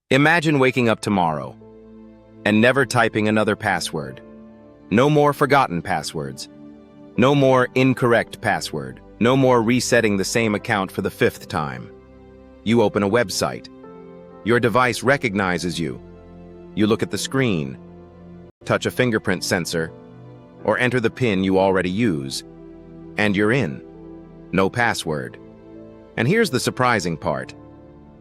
Imagine waking up tomorrow and never typing another password. No more forgotten passwords. No more incorrect password. No more resetting the same account for the 5th time. You open a website. Your device recognizes you. You look at the screen, touch a fingerprint sensor, or enter the PIN you already use, and you're in. No password. And here's the surprising part.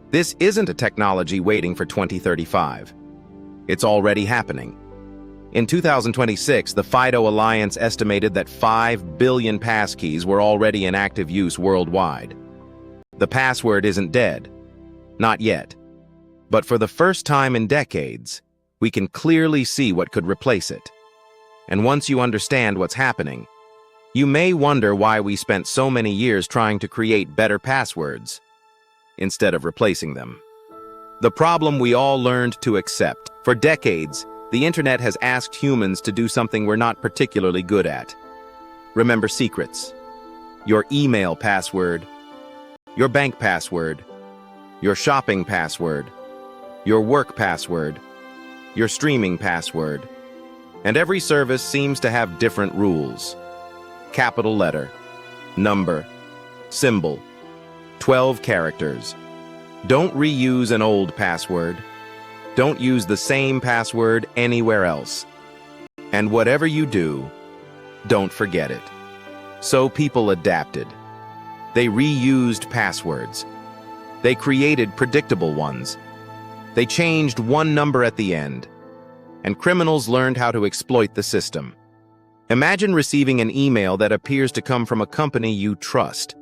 This isn't a technology waiting for 2035. It's already happening. In 2026, the FIDO Alliance estimated that 5 billion passkeys were already in active use worldwide. The password isn't dead. Not yet. But for the first time in decades, we can clearly see what could replace it. And once you understand what's happening, you may wonder why we spent so many years trying to create better passwords instead of replacing them. The problem we all learned to accept. For decades, the internet has asked humans to do something we're not particularly good at. Remember secrets. Your email password, your bank password, your shopping password, your work password, your streaming password. And every service seems to have different rules. Capital letter, number, symbol, 12 characters. Don't reuse an old password. Don't use the same password anywhere else. And whatever you do, don't forget it. So people adapted. They reused passwords. They created predictable ones. They changed one number at the end. And criminals learned how to exploit the system. Imagine receiving an email that appears to come from a company you trust.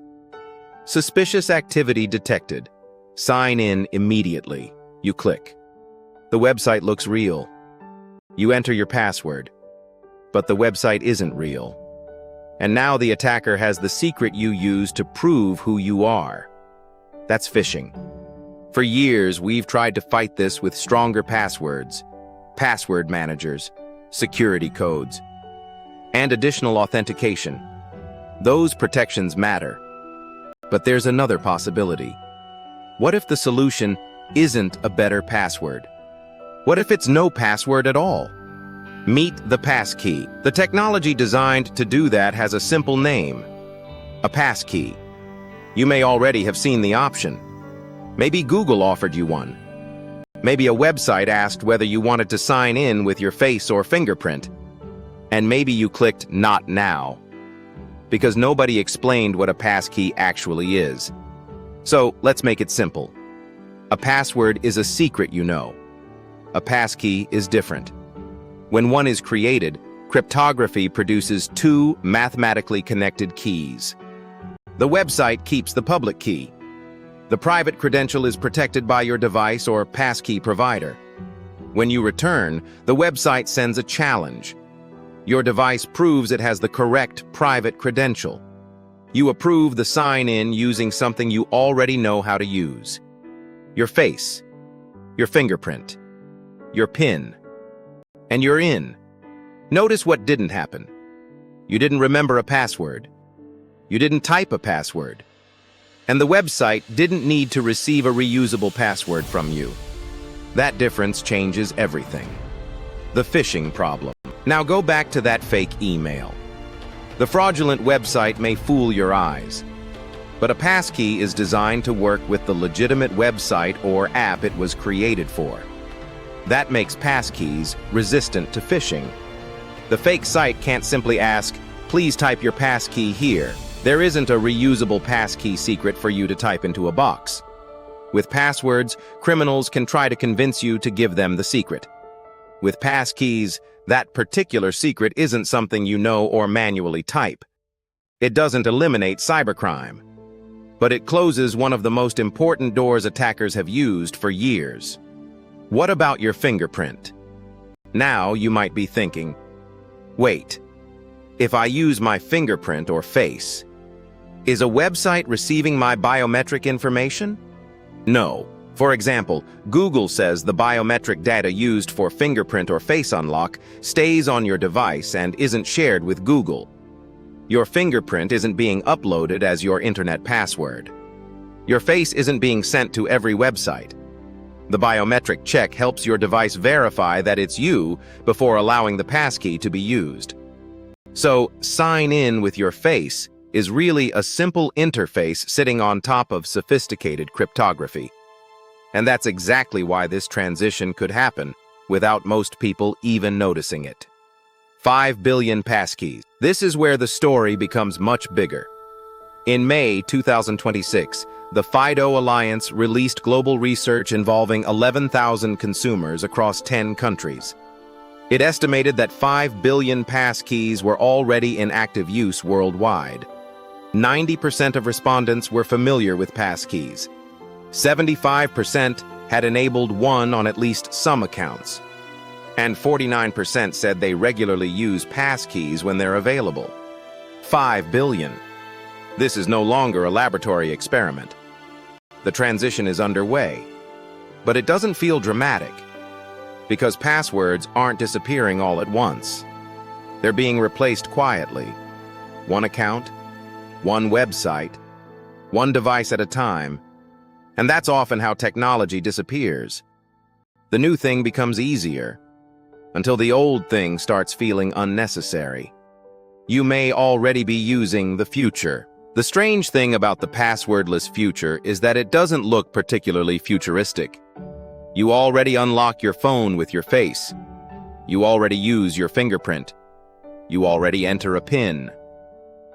Suspicious activity detected. Sign in immediately. You click. The website looks real. You enter your password, but the website isn't real. And now the attacker has the secret you use to prove who you are. That's phishing. For years, we've tried to fight this with stronger passwords, password managers, security codes, and additional authentication. Those protections matter. But there's another possibility. What if the solution isn't a better password? What if it's no password at all? Meet the passkey. The technology designed to do that has a simple name: a passkey. You may already have seen the option. Maybe Google offered you one. Maybe a website asked whether you wanted to sign in with your face or fingerprint. And maybe you clicked "Not now," because nobody explained what a passkey actually is. So let's make it simple. A password is a secret you know. A passkey is different. When one is created, cryptography produces 2 mathematically connected keys. The website keeps the public key. The private credential is protected by your device or passkey provider. When you return, the website sends a challenge. Your device proves it has the correct private credential. You approve the sign-in using something you already know how to use. Your face, your fingerprint, your PIN, and you're in. Notice what didn't happen. You didn't remember a password. You didn't type a password. And the website didn't need to receive a reusable password from you. That difference changes everything. The phishing problem. Now go back to that fake email. The fraudulent website may fool your eyes, but a passkey is designed to work with the legitimate website or app it was created for. That makes passkeys resistant to phishing. The fake site can't simply ask, "Please type your passkey here." There isn't a reusable passkey secret for you to type into a box. With passwords, criminals can try to convince you to give them the secret. With passkeys, that particular secret isn't something you know or manually type. It doesn't eliminate cybercrime, but it closes one of the most important doors attackers have used for years. What about your fingerprint? Now you might be thinking, wait, if I use my fingerprint or face, is a website receiving my biometric information? No. For example, Google says the biometric data used for fingerprint or face unlock stays on your device and isn't shared with Google. Your fingerprint isn't being uploaded as your internet password. Your face isn't being sent to every website. The biometric check helps your device verify that it's you before allowing the passkey to be used. So, sign in with your face is really a simple interface sitting on top of sophisticated cryptography. And that's exactly why this transition could happen without most people even noticing it. 5 billion passkeys. This is where the story becomes much bigger. In May 2026, the FIDO Alliance released global research involving 11,000 consumers across 10 countries. It estimated that 5 billion passkeys were already in active use worldwide. 90% of respondents were familiar with passkeys. 75% had enabled one on at least some accounts. And 49% said they regularly use passkeys when they're available. 5 billion. This is no longer a laboratory experiment. The transition is underway. But it doesn't feel dramatic, because passwords aren't disappearing all at once. They're being replaced quietly. One account, one website, one device at a time. And that's often how technology disappears. The new thing becomes easier, until the old thing starts feeling unnecessary. You may already be using the future. The strange thing about the passwordless future is that it doesn't look particularly futuristic. You already unlock your phone with your face. You already use your fingerprint. You already enter a PIN.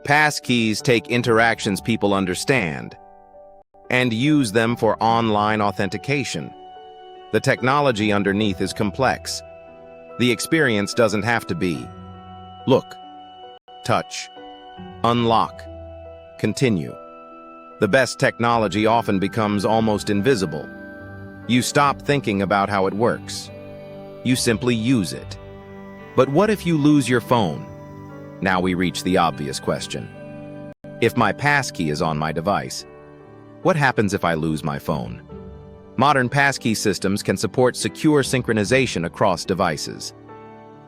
Passkeys take interactions people understand and use them for online authentication. The technology underneath is complex. The experience doesn't have to be look, touch, unlock, continue. The best technology often becomes almost invisible. You stop thinking about how it works. You simply use it. But what if you lose your phone? Now we reach the obvious question. If my passkey is on my device, what happens if I lose my phone? Modern passkey systems can support secure synchronization across devices.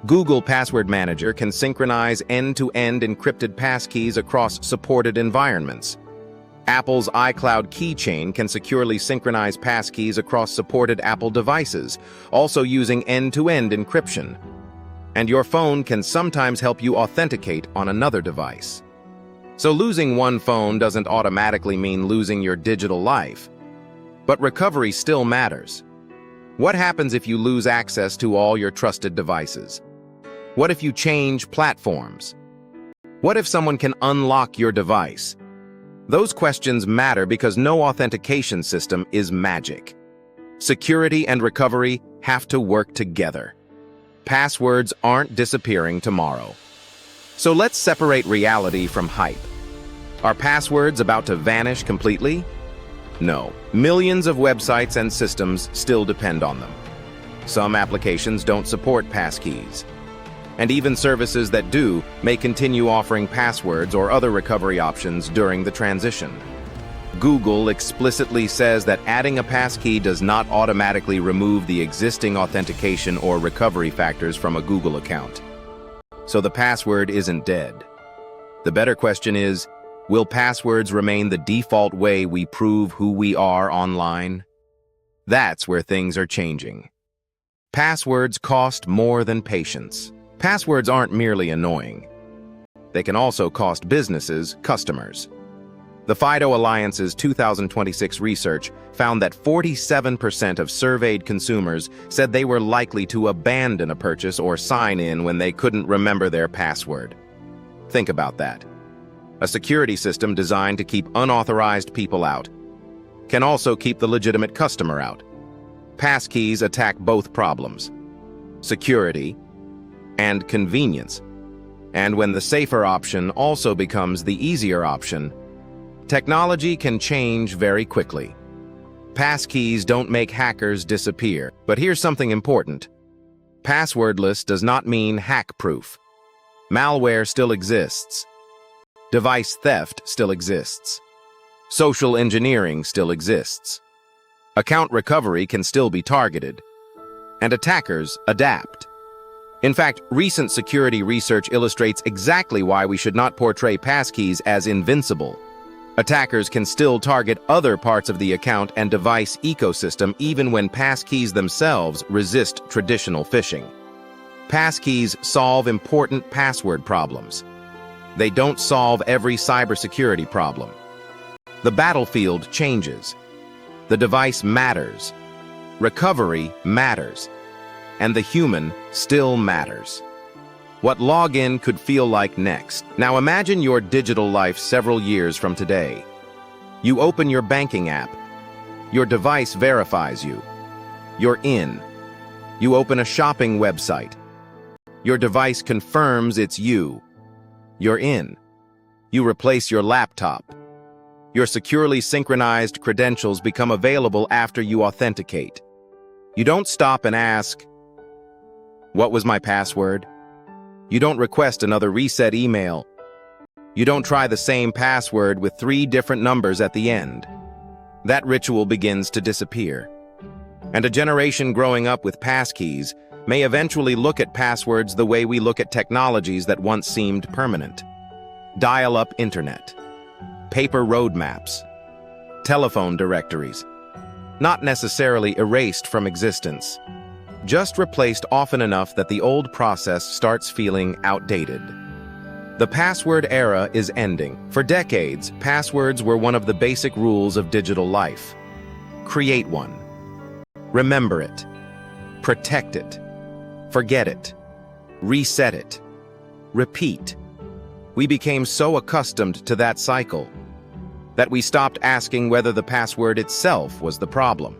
Google Password Manager can synchronize end-to-end encrypted passkeys across supported environments. Apple's iCloud keychain can securely synchronize passkeys across supported Apple devices, also using end-to-end encryption. And your phone can sometimes help you authenticate on another device. So losing one phone doesn't automatically mean losing your digital life. But recovery still matters. What happens if you lose access to all your trusted devices? What if you change platforms? What if someone can unlock your device? Those questions matter because no authentication system is magic. Security and recovery have to work together. Passwords aren't disappearing tomorrow. So let's separate reality from hype. Are passwords about to vanish completely? No. Millions of websites and systems still depend on them. Some applications don't support passkeys. And even services that do may continue offering passwords or other recovery options during the transition. Google explicitly says that adding a passkey does not automatically remove the existing authentication or recovery factors from a Google account. So the password isn't dead. The better question is, will passwords remain the default way we prove who we are online? That's where things are changing. Passwords cost more than patience. Passwords aren't merely annoying. They can also cost businesses customers. The FIDO Alliance's 2026 research found that 47% of surveyed consumers said they were likely to abandon a purchase or sign in when they couldn't remember their password. Think about that. A security system designed to keep unauthorized people out can also keep the legitimate customer out. Passkeys attack both problems: security and convenience. And when the safer option also becomes the easier option, technology can change very quickly. Passkeys don't make hackers disappear. But here's something important. Passwordless does not mean hack-proof. Malware still exists. Device theft still exists. Social engineering still exists. Account recovery can still be targeted. And attackers adapt. In fact, recent security research illustrates exactly why we should not portray passkeys as invincible. Attackers can still target other parts of the account and device ecosystem even when passkeys themselves resist traditional phishing. Passkeys solve important password problems. They don't solve every cybersecurity problem. The battlefield changes. The device matters. Recovery matters. And the human still matters. What login could feel like next. Now imagine your digital life several years from today. You open your banking app. Your device verifies you. You're in. You open a shopping website. Your device confirms it's you. You're in. You replace your laptop. Your securely synchronized credentials become available after you authenticate. You don't stop and ask, "What was my password?" You don't request another reset email. You don't try the same password with 3 different numbers at the end. That ritual begins to disappear. And a generation growing up with passkeys may eventually look at passwords the way we look at technologies that once seemed permanent. Dial-up internet, paper roadmaps, telephone directories, not necessarily erased from existence, just replaced often enough that the old process starts feeling outdated. The password era is ending. For decades, passwords were one of the basic rules of digital life. Create one. Remember it. Protect it. Forget it. Reset it. Repeat. We became so accustomed to that cycle that we stopped asking whether the password itself was the problem.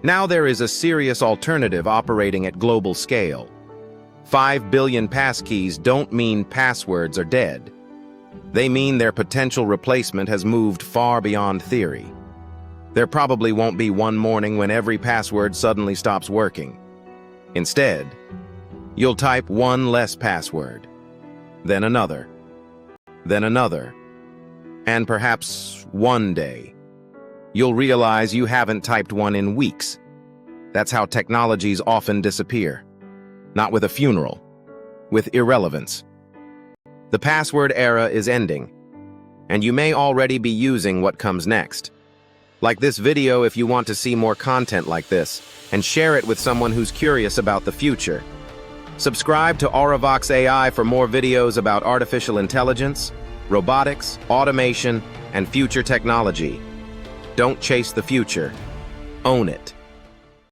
Now there is a serious alternative operating at global scale. 5 billion passkeys don't mean passwords are dead. They mean their potential replacement has moved far beyond theory. There probably won't be one morning when every password suddenly stops working. Instead, you'll type one less password, then another, and perhaps one day, you'll realize you haven't typed one in weeks. That's how technologies often disappear. Not with a funeral, with irrelevance. The password era is ending, and you may already be using what comes next. Like this video if you want to see more content like this, and share it with someone who's curious about the future. Subscribe to Aurevox AI for more videos about artificial intelligence, robotics, automation, and future technology. Don't chase the future. Own it.